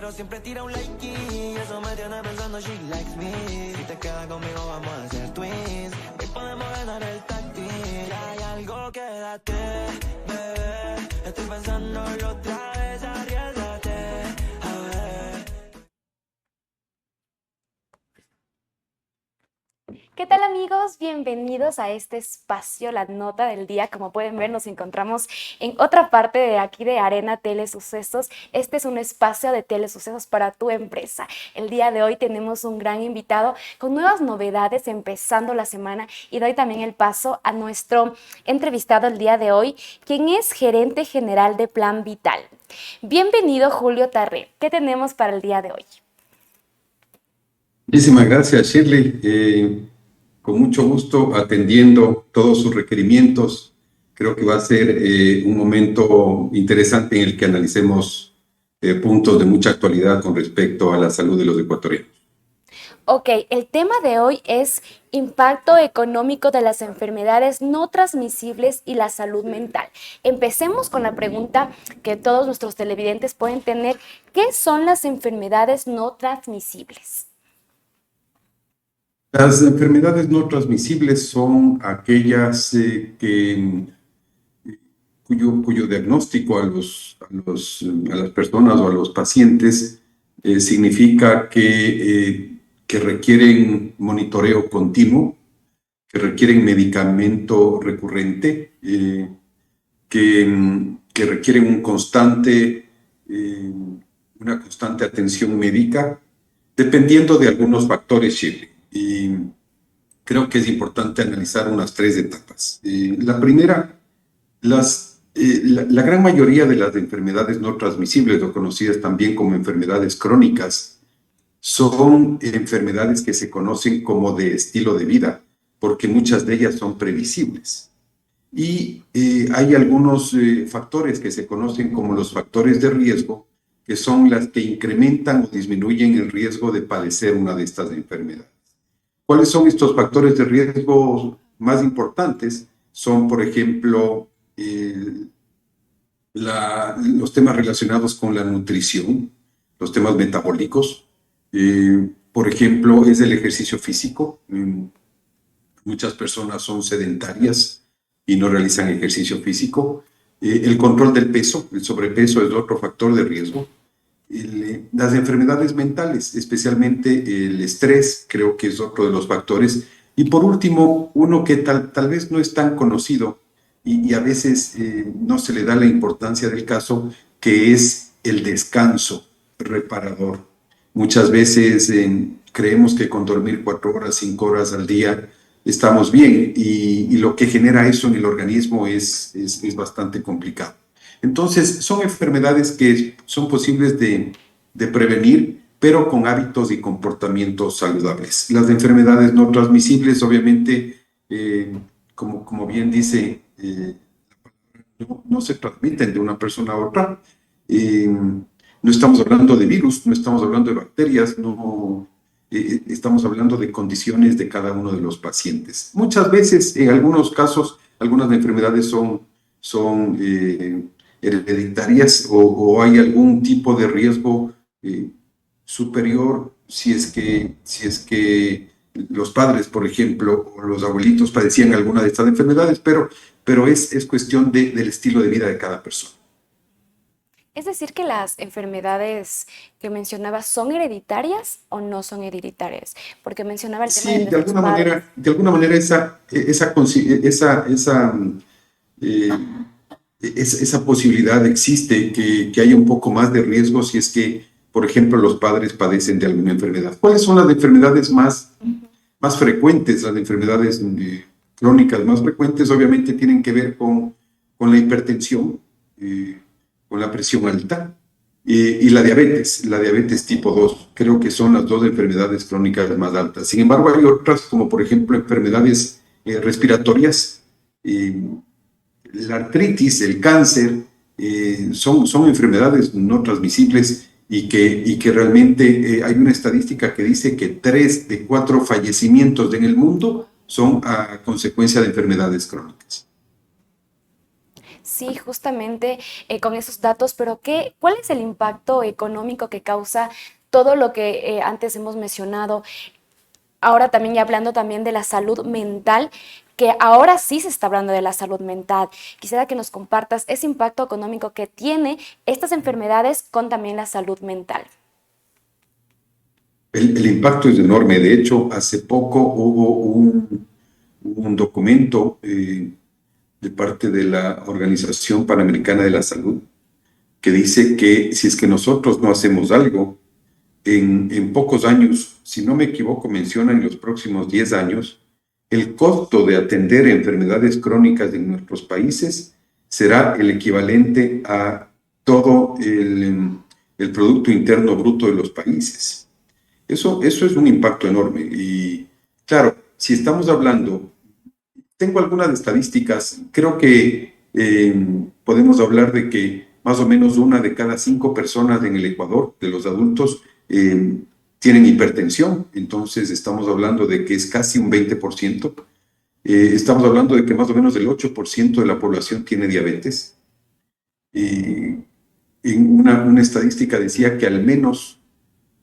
Pero siempre tira un like y eso me tiene pensando she likes me. Si te quedas conmigo vamos a hacer twins. Hoy podemos ganar el táctil. Hay algo que date, bebé. Estoy pensándolo otra vez, arriesgate. A ver. ¿Qué tal amigos? Bienvenidos a este espacio, la nota del día. Como pueden ver, nos encontramos en otra parte de aquí de Arena Telesucesos. Este es un espacio de telesucesos para tu empresa. El día de hoy tenemos un gran invitado con nuevas novedades empezando la semana y doy también el paso a nuestro entrevistado el día de hoy, quien es gerente general de Plan Vital. Bienvenido Julio Tarré. ¿Qué tenemos para el día de hoy? Muchísimas gracias, Shirley. Con mucho gusto atendiendo todos sus requerimientos. Creo que va a ser un momento interesante en el que analicemos puntos de mucha actualidad con respecto a la salud de los ecuatorianos. Ok, el tema de hoy es impacto económico de las enfermedades no transmisibles y la salud mental. Empecemos con la pregunta que todos nuestros televidentes pueden tener. ¿Qué son las enfermedades no transmisibles? Las enfermedades no transmisibles son aquellas cuyo diagnóstico a las personas o a los pacientes significa que requieren monitoreo continuo, que requieren medicamento recurrente, que requieren una constante atención médica, dependiendo de algunos factores, Shirley. Y creo que es importante analizar unas 3 etapas. La primera, la gran mayoría de las enfermedades no transmisibles, o conocidas también como enfermedades crónicas, son enfermedades que se conocen como de estilo de vida, porque muchas de ellas son previsibles. Y hay algunos factores que se conocen como los factores de riesgo, que son las que incrementan o disminuyen el riesgo de padecer una de estas enfermedades. ¿Cuáles son estos factores de riesgo más importantes? Son, por ejemplo, los temas relacionados con la nutrición, los temas metabólicos. Por ejemplo, es el ejercicio físico. Muchas personas son sedentarias y no realizan ejercicio físico. El control del peso, el sobrepeso es otro factor de riesgo. Las enfermedades mentales, especialmente el estrés, creo que es otro de los factores. Y por último, uno que tal vez no es tan conocido y a veces no se le da la importancia del caso, que es el descanso reparador. Muchas veces creemos que con dormir 4 horas, 5 horas al día estamos bien y lo que genera eso en el organismo es bastante complicado. Entonces, son enfermedades que son posibles de prevenir, pero con hábitos y comportamientos saludables. Las enfermedades no transmisibles, obviamente, como bien dice, no se transmiten de una persona a otra. No estamos hablando de virus, no estamos hablando de bacterias, no, estamos hablando de condiciones de cada uno de los pacientes. Muchas veces, en algunos casos, algunas enfermedades son hereditarias o hay algún tipo de riesgo superior si es que los padres, por ejemplo, o los abuelitos padecían alguna de estas enfermedades, pero es cuestión del estilo de vida de cada persona. Es decir, que las enfermedades que mencionabas son hereditarias o no son hereditarias, porque mencionaba el tema de Sí, nuestros padres. de alguna manera eh, esa posibilidad existe, que haya un poco más de riesgo si es que, por ejemplo, los padres padecen de alguna enfermedad. ¿Cuáles son las enfermedades más frecuentes? Las enfermedades crónicas más frecuentes obviamente tienen que ver con la hipertensión, con la presión alta y la diabetes tipo 2. Creo que son las 2 enfermedades crónicas más altas. Sin embargo, hay otras como por ejemplo enfermedades respiratorias, la artritis, el cáncer, son enfermedades no transmisibles y que realmente hay una estadística que dice que 3 de 4 fallecimientos en el mundo son a consecuencia de enfermedades crónicas. Sí, justamente con esos datos, pero ¿cuál es el impacto económico que causa todo lo que antes hemos mencionado? Ahora también ya hablando también de la salud mental, que ahora sí se está hablando de la salud mental. Quisiera que nos compartas ese impacto económico que tiene estas enfermedades con también la salud mental. El impacto es enorme. De hecho, hace poco hubo un documento de parte de la Organización Panamericana de la Salud que dice que si es que nosotros no hacemos algo, en pocos años, si no me equivoco, menciona en los próximos 10 años, el costo de atender enfermedades crónicas en nuestros países será el equivalente a todo el Producto Interno Bruto de los países. Eso es un impacto enorme. Y claro, si estamos hablando, tengo algunas estadísticas, creo que podemos hablar de que más o menos 1 de cada 5 personas en el Ecuador, de los adultos, tienen hipertensión. Entonces estamos hablando de que es casi un 20%. Estamos hablando de que más o menos el 8% de la población tiene diabetes. Una estadística decía que al menos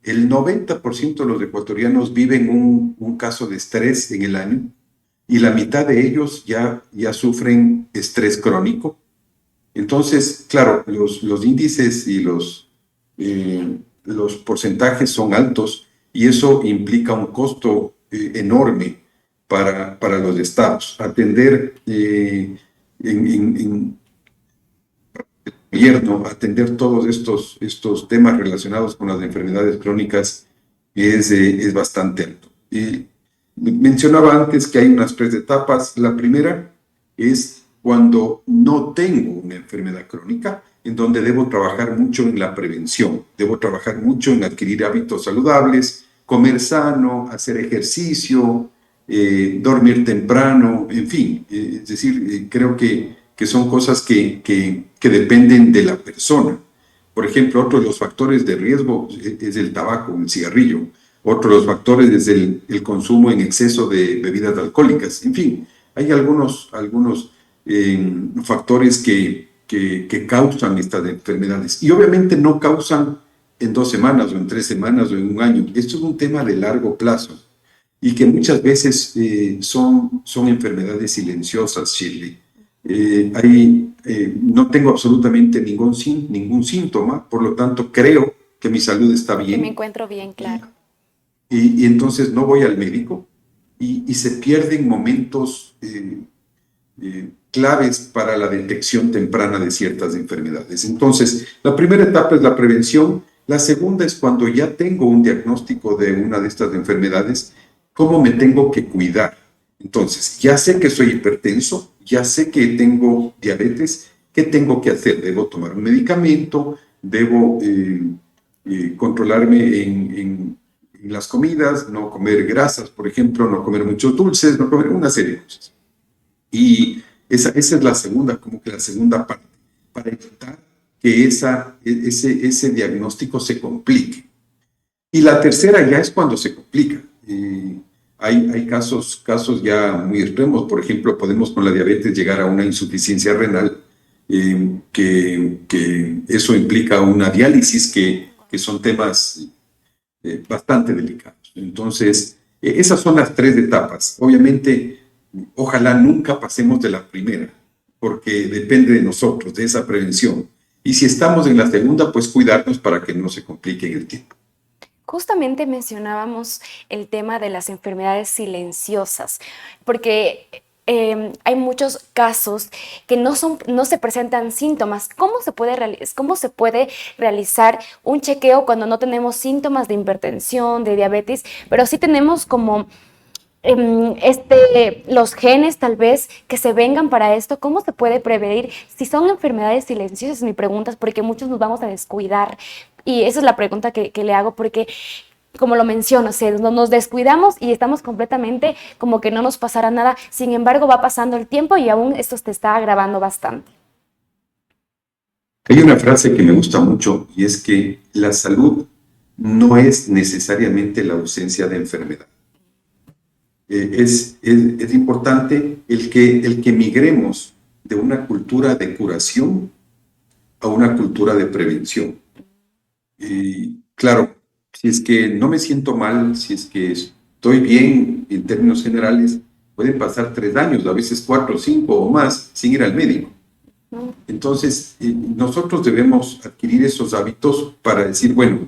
el 90% de los ecuatorianos viven un caso de estrés en el año y la mitad de ellos ya sufren estrés crónico. Entonces, claro, los índices y los porcentajes son altos y eso implica un costo enorme para los estados. Atender en gobierno, atender todos estos temas relacionados con las enfermedades crónicas es bastante alto. Mencionaba antes que hay unas 3 etapas. La primera es cuando no tengo una enfermedad crónica, en donde debo trabajar mucho en la prevención, debo trabajar mucho en adquirir hábitos saludables, comer sano, hacer ejercicio, dormir temprano, en fin, es decir, creo que son cosas que dependen de la persona. Por ejemplo, otro de los factores de riesgo es el tabaco, el cigarrillo. Otro de los factores es el consumo en exceso de bebidas alcohólicas. En fin, hay algunos factores que causan estas enfermedades. Y obviamente no causan en 2 semanas o en 3 semanas o en un año. Esto es un tema de largo plazo y que muchas veces son enfermedades silenciosas, Shirley. No tengo absolutamente ningún síntoma, por lo tanto creo que mi salud está Que me bien. encuentro bien, claro. Y entonces no voy al médico y se pierden momentos claves para la detección temprana de ciertas enfermedades. Entonces, la primera etapa es la prevención. La segunda es cuando ya tengo un diagnóstico de una de estas enfermedades, ¿cómo me tengo que cuidar? Entonces, ya sé que soy hipertenso, ya sé que tengo diabetes, ¿qué tengo que hacer? ¿Debo tomar un medicamento? ¿Debo controlarme en las comidas? No comer grasas, por ejemplo, no comer muchos dulces, no comer una serie de cosas. Y esa es la segunda parte, para evitar que ese diagnóstico se complique. Y la tercera ya es cuando se complica. Hay casos ya muy extremos. Por ejemplo, podemos con la diabetes llegar a una insuficiencia renal, que eso implica una diálisis, que son temas bastante delicados. Entonces, esas son las 3 etapas. Obviamente, ojalá nunca pasemos de la primera, porque depende de nosotros, de esa prevención. Y si estamos en la segunda, pues cuidarnos para que no se complique en el tiempo. Justamente mencionábamos el tema de las enfermedades silenciosas, porque hay muchos casos que no se presentan síntomas. ¿Cómo se puede realizar un chequeo cuando no tenemos síntomas de hipertensión, de diabetes, pero sí tenemos como los genes tal vez que se vengan para esto? ¿Cómo se puede prevenir? Si son enfermedades silenciosas, mi pregunta es porque muchos nos vamos a descuidar. Y esa es la pregunta que le hago, porque como lo menciono, nos descuidamos y estamos completamente como que no nos pasara nada. Sin embargo, va pasando el tiempo y aún esto te está agravando bastante. Hay una frase que me gusta mucho y es que la salud no es necesariamente la ausencia de enfermedad. Es importante el que migremos de una cultura de curación a una cultura de prevención. Y claro, si es que no me siento mal, si es que estoy bien en términos generales, pueden pasar 3 años, a veces 4, 5 o más, sin ir al médico. Entonces, nosotros debemos adquirir esos hábitos para decir, bueno,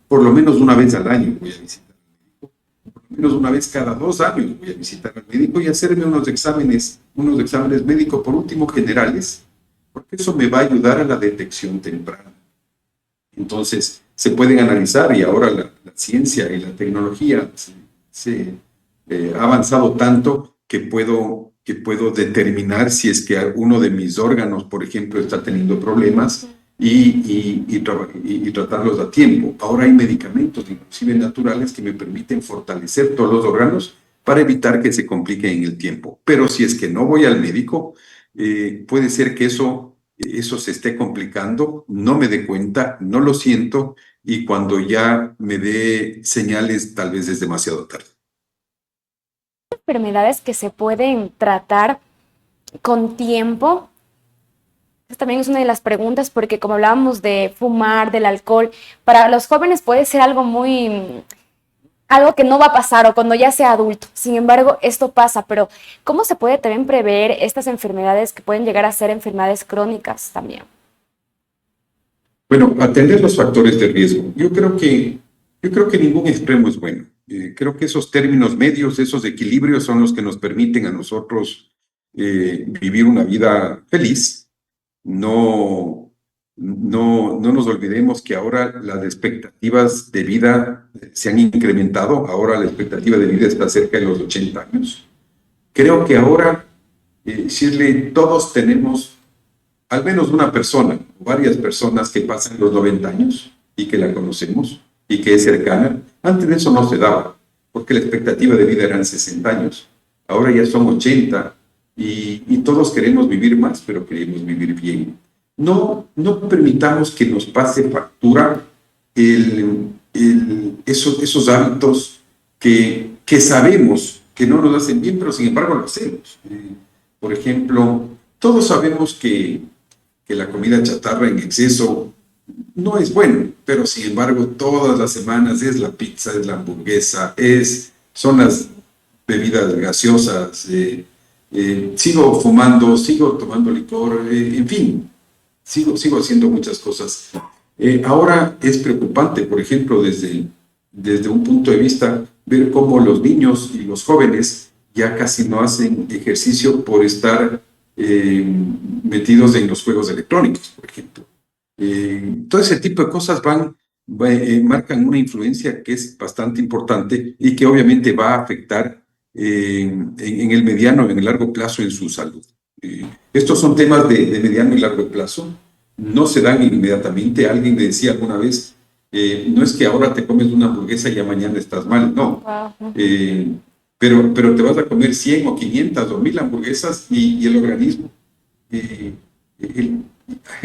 por lo menos una vez al año voy a visitar al médico, por lo menos una vez cada 2 años voy a visitar al médico y hacerme unos exámenes médicos, por último, generales, porque eso me va a ayudar a la detección temprana. Entonces, se pueden analizar y ahora la ciencia y la tecnología ha avanzado tanto que puedo determinar si es que uno de mis órganos, por ejemplo, está teniendo problemas y tratarlos a tiempo. Ahora hay medicamentos, inclusive naturales, que me permiten fortalecer todos los órganos para evitar que se compliquen en el tiempo. Pero si es que no voy al médico, puede ser que eso se esté complicando, no me dé cuenta, no lo siento, y cuando ya me dé señales, tal vez es demasiado tarde. Enfermedades que se pueden tratar con tiempo. Esta también es una de las preguntas, porque como hablábamos de fumar, del alcohol, para los jóvenes puede ser algo que no va a pasar o cuando ya sea adulto. Sin embargo, esto pasa, pero ¿cómo se puede también prever estas enfermedades que pueden llegar a ser enfermedades crónicas también? Bueno, atender los factores de riesgo. Yo creo que ningún extremo es bueno. Creo que esos términos medios, esos equilibrios son los que nos permiten a nosotros vivir una vida feliz. No nos olvidemos que ahora las expectativas de vida se han incrementado. Ahora la expectativa de vida está cerca de los 80 años. Creo que ahora, Shirley, todos tenemos al menos una persona, varias personas que pasan los 90 años y que la conocemos y que es cercana. Antes de eso no se daba, porque la expectativa de vida eran 60 años. Ahora ya son 80 y todos queremos vivir más, pero queremos vivir bien. No permitamos que nos pase factura esos hábitos que sabemos que no nos hacen bien, pero sin embargo lo hacemos. Por ejemplo, todos sabemos que la comida chatarra en exceso no es bueno, pero sin embargo todas las semanas es la pizza, es la hamburguesa, son las bebidas gaseosas, sigo fumando, sigo tomando licor, en fin, sigo haciendo muchas cosas. Ahora es preocupante, por ejemplo, desde un punto de vista, ver cómo los niños y los jóvenes ya casi no hacen ejercicio por estar metidos en los juegos electrónicos, por ejemplo. Todo ese tipo de cosas marcan una influencia que es bastante importante y que obviamente va a afectar en el mediano, en el largo plazo en su salud. Estos son temas de mediano y largo plazo, no se dan inmediatamente. Alguien me decía alguna vez, no es que ahora te comes una hamburguesa y ya mañana estás mal, no. Wow. Pero te vas a comer 100 o 500 o 1000 hamburguesas y el organismo,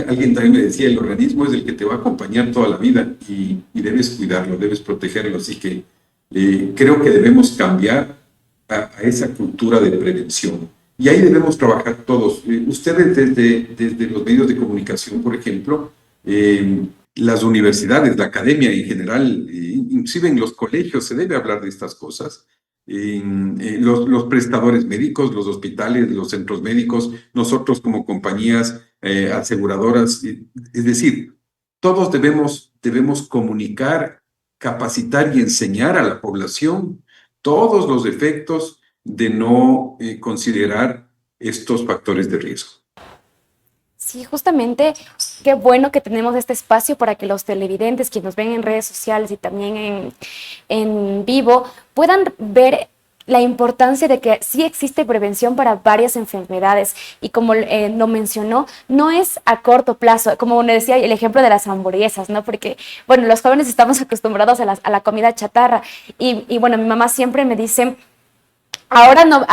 alguien también me decía, el organismo es el que te va a acompañar toda la vida y debes cuidarlo, debes protegerlo. Así que creo que debemos cambiar a esa cultura de prevención. Y ahí debemos trabajar todos. Ustedes desde los medios de comunicación, por ejemplo, las universidades, la academia en general, inclusive en los colegios se debe hablar de estas cosas. Los prestadores médicos, los hospitales, los centros médicos, nosotros como compañías aseguradoras, es decir, todos debemos comunicar, capacitar y enseñar a la población todos los efectos de no considerar estos factores de riesgo. Sí, justamente, qué bueno que tenemos este espacio para que los televidentes, quienes nos ven en redes sociales y también en vivo, puedan ver la importancia de que sí existe prevención para varias enfermedades y como lo mencionó, no es a corto plazo, como decía el ejemplo de las hamburguesas, ¿no? Porque, bueno, los jóvenes estamos acostumbrados a la comida chatarra y bueno, mi mamá siempre me dice, ahora no,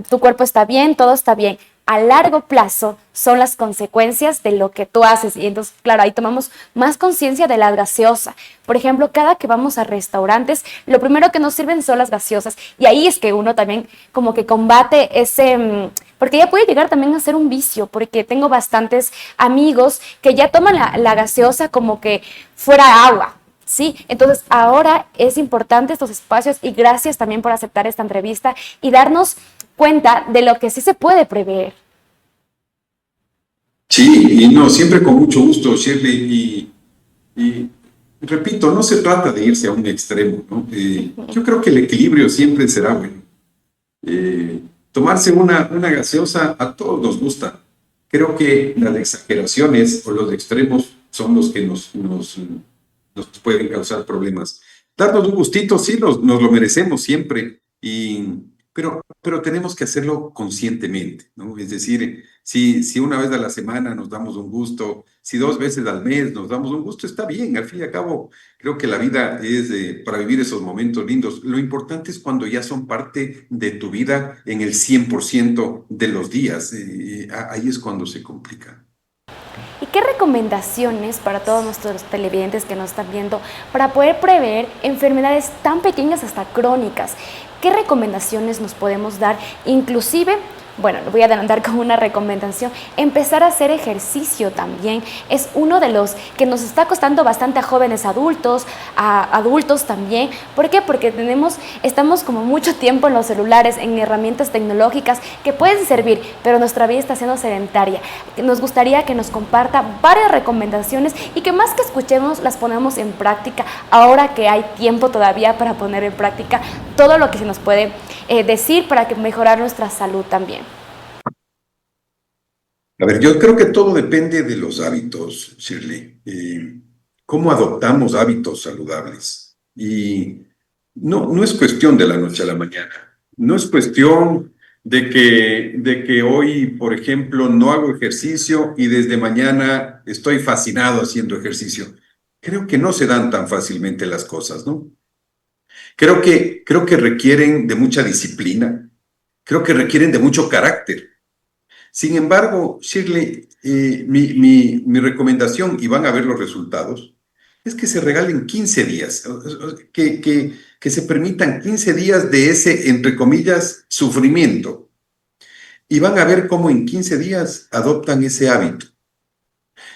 tu cuerpo está bien, todo está bien, a largo plazo son las consecuencias de lo que tú haces. Y entonces, claro, ahí tomamos más conciencia de la gaseosa. Por ejemplo, cada que vamos a restaurantes, lo primero que nos sirven son las gaseosas. Y ahí es que uno también como que combate ese... Porque ya puede llegar también a ser un vicio, porque tengo bastantes amigos que ya toman la gaseosa como que fuera agua. Sí, entonces ahora es importante estos espacios y gracias también por aceptar esta entrevista y darnos cuenta de lo que sí se puede prever. Sí, y no, siempre con mucho gusto, Shirley, y repito, no se trata de irse a un extremo, ¿no? Yo creo que el equilibrio siempre será bueno. Tomarse una gaseosa a todos nos gusta. Creo que las exageraciones o los extremos son los que nos pueden causar problemas. Darnos un gustito, sí, nos lo merecemos siempre, pero tenemos que hacerlo conscientemente, ¿no? Es decir, si una vez a la semana nos damos un gusto, si 2 veces al mes nos damos un gusto, está bien. Al fin y al cabo, creo que la vida es para vivir esos momentos lindos. Lo importante es cuando ya son parte de tu vida en el 100% de los días. Ahí es cuando se complica. ¿Y qué recomendaciones para todos nuestros televidentes que nos están viendo para poder prever enfermedades tan pequeñas hasta crónicas? ¿Qué recomendaciones nos podemos dar? Inclusive, bueno, lo voy a adelantar como una recomendación, empezar a hacer ejercicio también. Es uno de los que nos está costando bastante a jóvenes adultos, a adultos también. ¿Por qué? Porque estamos como mucho tiempo en los celulares, en herramientas tecnológicas que pueden servir, pero nuestra vida está siendo sedentaria. Nos gustaría que nos comparta varias recomendaciones y que más que escuchemos, las ponemos en práctica ahora que hay tiempo todavía para poner en práctica todo lo que se nos puede decir para mejorar nuestra salud también. A ver, yo creo que todo depende de los hábitos, Shirley. ¿Cómo adoptamos hábitos saludables? Y no es cuestión de la noche a la mañana. No es cuestión de que hoy, por ejemplo, no hago ejercicio y desde mañana estoy fascinado haciendo ejercicio. Creo que no se dan tan fácilmente las cosas, ¿no? Creo que requieren de mucha disciplina. Creo que requieren de mucho carácter. Sin embargo, Shirley, mi recomendación, y van a ver los resultados, es que se regalen 15 días, que se permitan 15 días de ese, entre comillas, sufrimiento. Y van a ver cómo en 15 días adoptan ese hábito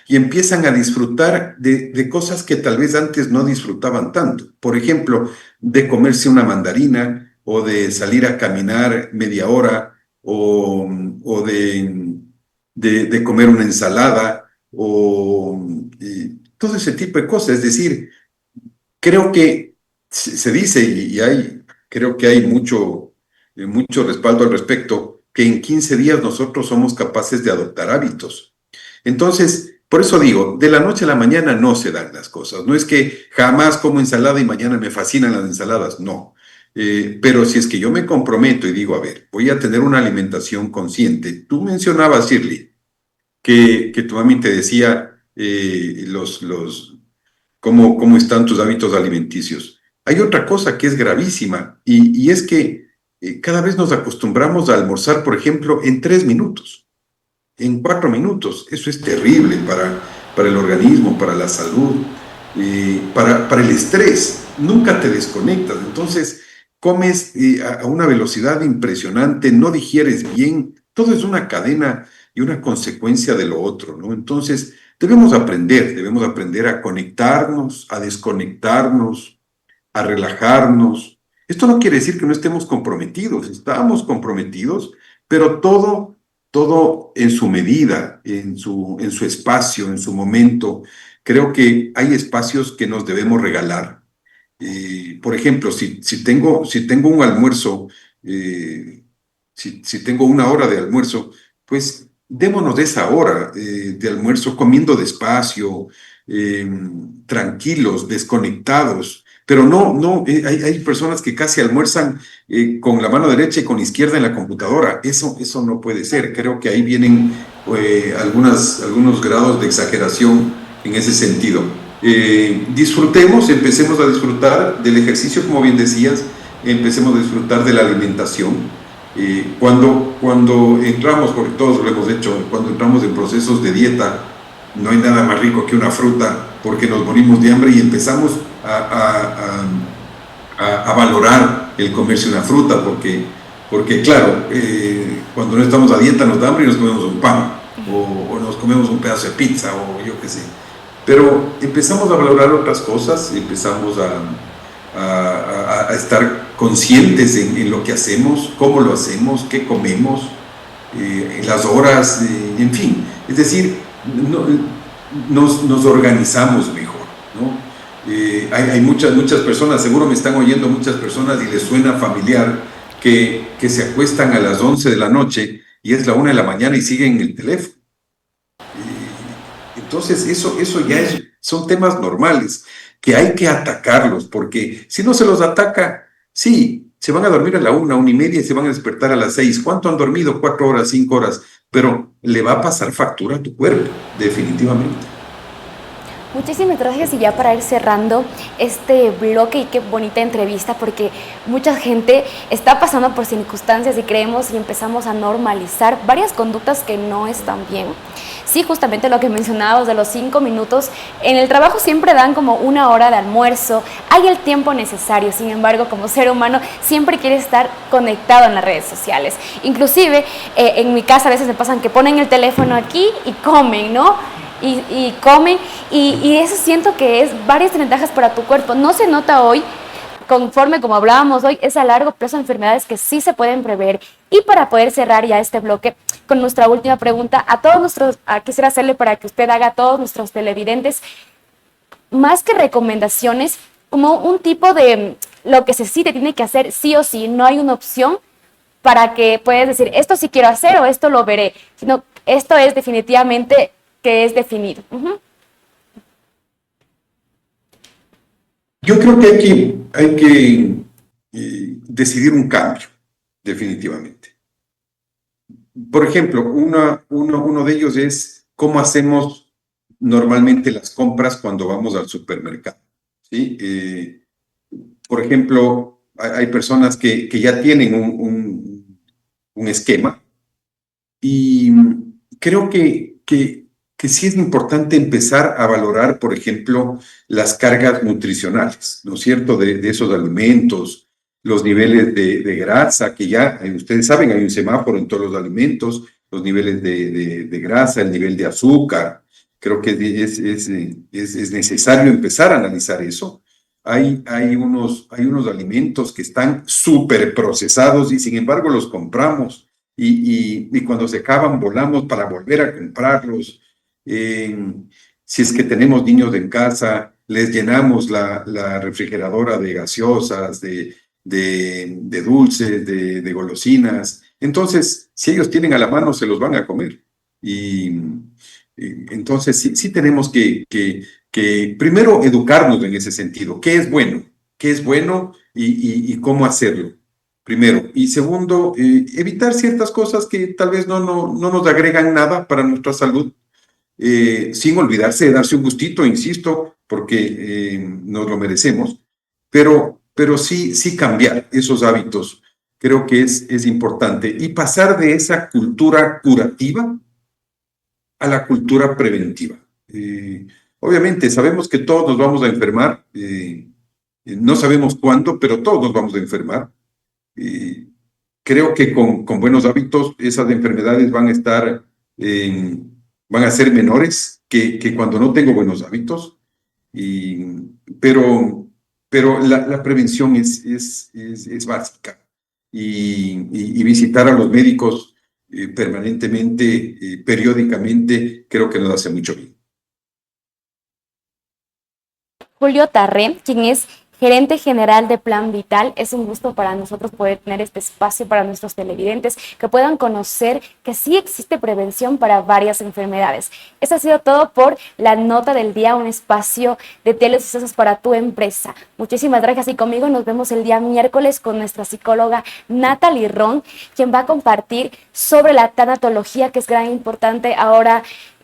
y empiezan a disfrutar de cosas que tal vez antes no disfrutaban tanto. Por ejemplo, de comerse una mandarina o de salir a caminar media hora o de comer una ensalada o todo ese tipo de cosas. Es decir, creo que se dice creo que hay mucho respaldo al respecto, que en 15 días nosotros somos capaces de adoptar hábitos. Entonces, por eso digo, de la noche a la mañana no se dan las cosas. No es que jamás como ensalada y mañana me fascinan las ensaladas, no. Pero si es que yo me comprometo y digo, a ver, voy a tener una alimentación consciente. Tú mencionabas, Shirley, que tu mami te decía cómo están tus hábitos alimenticios. Hay otra cosa que es gravísima y es que cada vez nos acostumbramos a almorzar, por ejemplo, en 3 minutos, en 4 minutos. Eso es terrible para el organismo, para la salud, para el estrés. Nunca te desconectas. Entonces, comes a una velocidad impresionante, no digieres bien. Todo es una cadena y una consecuencia de lo otro, ¿no? Entonces, debemos aprender a conectarnos, a desconectarnos, a relajarnos. Esto no quiere decir que no estemos comprometidos, estamos comprometidos, pero todo en su medida, en su espacio, en su momento. Creo que hay espacios que nos debemos regalar. Por ejemplo, si tengo un almuerzo, si tengo 1 hora de almuerzo, pues démonos de esa hora de almuerzo comiendo despacio, tranquilos, desconectados. Pero hay personas que casi almuerzan con la mano derecha y con la izquierda en la computadora. Eso no puede ser. Creo que ahí vienen algunos grados de exageración en ese sentido. Empecemos a disfrutar del ejercicio, como bien decías, empecemos a disfrutar de la alimentación. Cuando entramos, porque todos lo hemos hecho, cuando entramos en procesos de dieta, no hay nada más rico que una fruta, porque nos morimos de hambre y empezamos a valorar el comerse una fruta, porque claro, cuando no estamos a dieta nos da hambre y nos comemos un pan, o nos comemos un pedazo de pizza, o yo qué sé. Pero empezamos a valorar otras cosas, empezamos a estar conscientes en lo que hacemos, cómo lo hacemos, qué comemos, en las horas, en fin. Es decir, nos organizamos mejor, ¿no? Hay muchas personas, seguro me están oyendo muchas personas y les suena familiar que se acuestan a las 11 de la noche y es la 1 de la mañana y siguen en el teléfono. Entonces, eso ya son temas normales que hay que atacarlos, porque si no se los ataca, sí, se van a dormir a la 1:30 y se van a despertar a las 6. ¿Cuánto han dormido? 4 horas, 5 horas, pero le va a pasar factura a tu cuerpo, definitivamente. Muchísimas gracias, y ya para ir cerrando este bloque, y qué bonita entrevista, porque mucha gente está pasando por circunstancias y creemos y empezamos a normalizar varias conductas que no están bien. Sí, justamente lo que mencionábamos de los 5 minutos, en el trabajo siempre dan como 1 hora de almuerzo, hay el tiempo necesario, sin embargo, como ser humano siempre quiere estar conectado en las redes sociales. Inclusive, en mi casa a veces me pasan que ponen el teléfono aquí y comen, ¿no? Y comen, y eso siento que es varias ventajas para tu cuerpo. No se nota hoy, conforme como hablábamos hoy, es a largo plazo enfermedades que sí se pueden prever. Y para poder cerrar ya este bloque con nuestra última pregunta, quisiera hacerle para que usted haga a todos nuestros televidentes, más que recomendaciones, como un tipo de lo que sí te tiene que hacer sí o sí, no hay una opción para que puedes decir, esto sí quiero hacer o esto lo veré, sino esto es definitivamente que es definido. Yo creo que hay que decidir un cambio, definitivamente. Por ejemplo, uno de ellos es cómo hacemos normalmente las compras cuando vamos al supermercado, ¿sí? Por ejemplo, hay personas que ya tienen un esquema, y creo que sí es importante empezar a valorar, por ejemplo, las cargas nutricionales, ¿no es cierto?, de esos alimentos, los niveles de grasa, que ya ustedes saben, hay un semáforo en todos los alimentos, los niveles de grasa, el nivel de azúcar. Creo que es necesario empezar a analizar eso. Hay unos alimentos que están súper procesados y sin embargo los compramos, y cuando se acaban volamos para volver a comprarlos. Si es que tenemos niños en casa, les llenamos la refrigeradora de gaseosas, de dulces, de golosinas. Entonces, si ellos tienen a la mano, se los van a comer. Entonces, sí tenemos que primero educarnos en ese sentido. ¿Qué es bueno? ¿Qué es bueno y cómo hacerlo? Primero. Y segundo, evitar ciertas cosas que tal vez no nos agregan nada para nuestra salud. Sin olvidarse de darse un gustito, insisto, porque nos lo merecemos, pero sí cambiar esos hábitos, creo que es importante, y pasar de esa cultura curativa a la cultura preventiva. Obviamente sabemos que todos nos vamos a enfermar, no sabemos cuándo, pero todos nos vamos a enfermar. Creo que con buenos hábitos esas enfermedades van a ser menores que cuando no tengo buenos hábitos, pero la prevención es básica, y visitar a los médicos permanentemente, periódicamente, creo que nos hace mucho bien. Julio Tarré, quien es gerente general de Plan Vital. Es un gusto para nosotros poder tener este espacio para nuestros televidentes, que puedan conocer que sí existe prevención para varias enfermedades. Eso ha sido todo por la nota del día, un espacio de telesucesos para tu empresa. Muchísimas gracias, y conmigo nos vemos el día miércoles con nuestra psicóloga Natalie Ron, quien va a compartir sobre la tanatología, que es gran importante ahora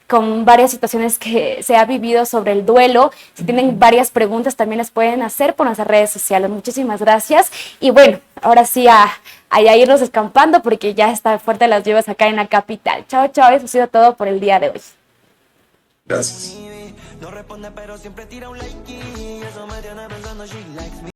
con varias situaciones que se ha vivido sobre el duelo. Si tienen varias preguntas, también las pueden hacer por nuestras redes sociales. Muchísimas gracias. Y bueno, ahora sí a a irnos escampando porque ya está fuerte las lluvias acá en la capital. Chao, chao, eso ha sido todo por el día de hoy. Gracias. No responde, pero siempre tira un like y eso me tiene pensando, she likes me.